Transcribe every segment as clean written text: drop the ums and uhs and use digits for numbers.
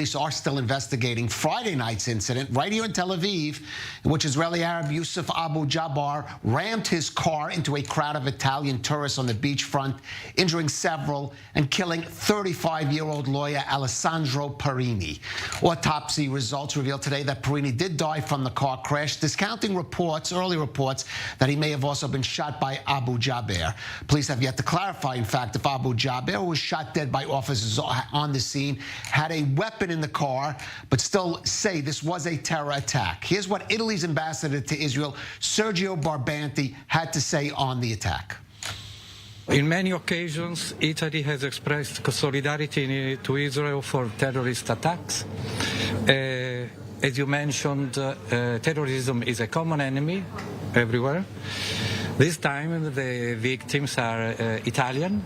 police are still investigating Friday night's incident right here in Tel Aviv, in which Israeli Arab Yusuf Abu Jabbar rammed his car into a crowd of Italian tourists on the beachfront, injuring several and killing 35-year-old lawyer Alessandro Parini. Autopsy results revealed today that Parini did die from the car crash, discounting early reports that he may have also been shot by Abu Jabbar. Police have yet to clarify, in fact, if Abu Jabbar, who was shot dead by officers on the scene, had a weapon in the car, but still say this was a terror attack. Here's what Italy's ambassador to Israel, Sergio Barbanti, had to say on the attack. In many occasions, Italy has expressed solidarity to Israel for terrorist attacks. As you mentioned, terrorism is a common enemy everywhere. This time, the victims are Italian.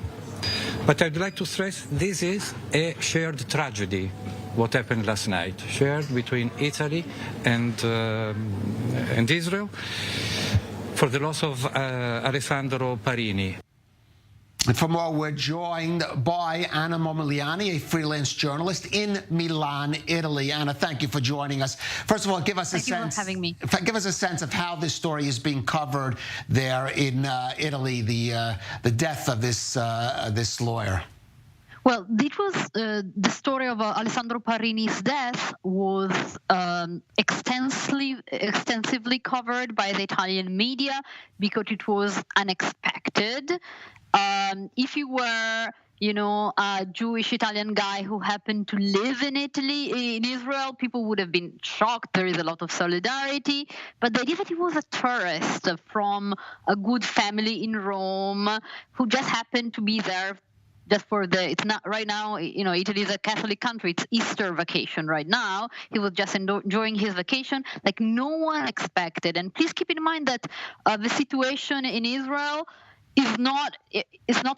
But I'd like to stress this is a shared tragedy, what happened last night, shared between Italy and Israel for the loss of Alessandro Parini. And for more, we're joined by Anna Momigliano, a freelance journalist in Milan, Italy. Anna, thank you for joining us. First of all, give us a sense. Thank you for having me. Give us a sense of how this story is being covered there in Italy, the death of this lawyer. Well, it was the story of Alessandro Parini's death was extensively covered by the Italian media because it was unexpected. If you were, a Jewish Italian guy who happened to live in Italy, in Israel, people would have been shocked. There is a lot of solidarity. But the idea that he was a tourist from a good family in Rome who just happened to be there just for it's not right now, Italy is a Catholic country. It's Easter vacation right now. He was just enjoying his vacation like no one expected. And please keep in mind that the situation in Israel is not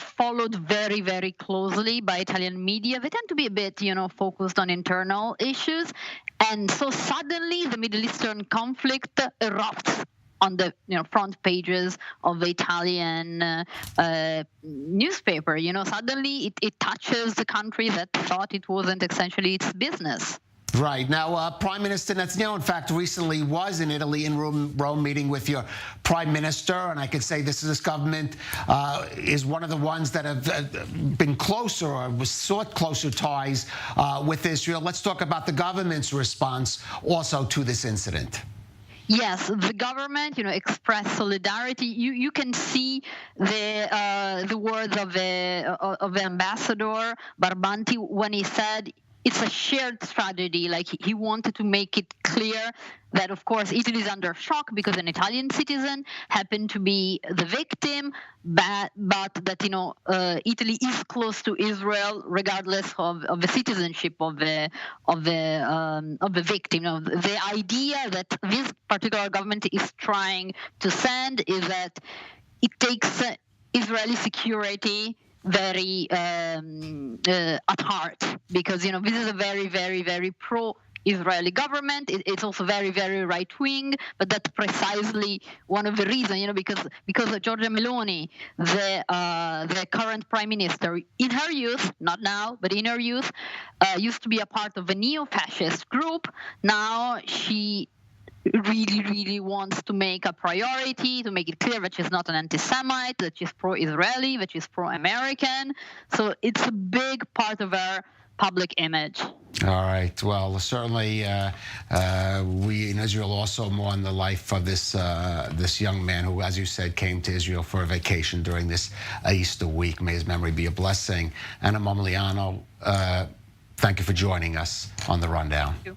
followed very, very closely by Italian media. They tend to be a bit, focused on internal issues. And so suddenly the Middle Eastern conflict erupts on the front pages of the Italian newspaper. Suddenly it touches the country that thought it wasn't essentially its business. Right. Now, Prime Minister Netanyahu, in fact, recently was in Italy, in Rome, meeting with your Prime Minister. And I could say this government is one of the ones that have been closer or sought closer ties with Israel. Let's talk about the government's response also to this incident. Yes, the government, expressed solidarity. You can see the words of the ambassador Barbanti when he said it's a shared tragedy. Like he wanted to make it clear that, of course, Italy is under shock because an Italian citizen happened to be the victim, but that Italy is close to Israel regardless of the citizenship of the victim. The idea that this particular government is trying to send is that it takes Israeli security very at heart, because this is a very, very, very pro-Israeli government. It's also very, very right-wing, but that's precisely one of the reasons. Because Giorgia Meloni, the current prime minister, in her youth, not now, but in her youth, used to be a part of a neo-fascist group. Now she really, really wants to make a priority, to make it clear that she's not an anti-Semite, that she's pro-Israeli, that she's pro-American. So it's a big part of her public image. All right. Well, certainly we in Israel also mourn the life of this young man who, as you said, came to Israel for a vacation during this Easter week. May his memory be a blessing. Anna Momigliano, thank you for joining us on The Rundown. Thank you.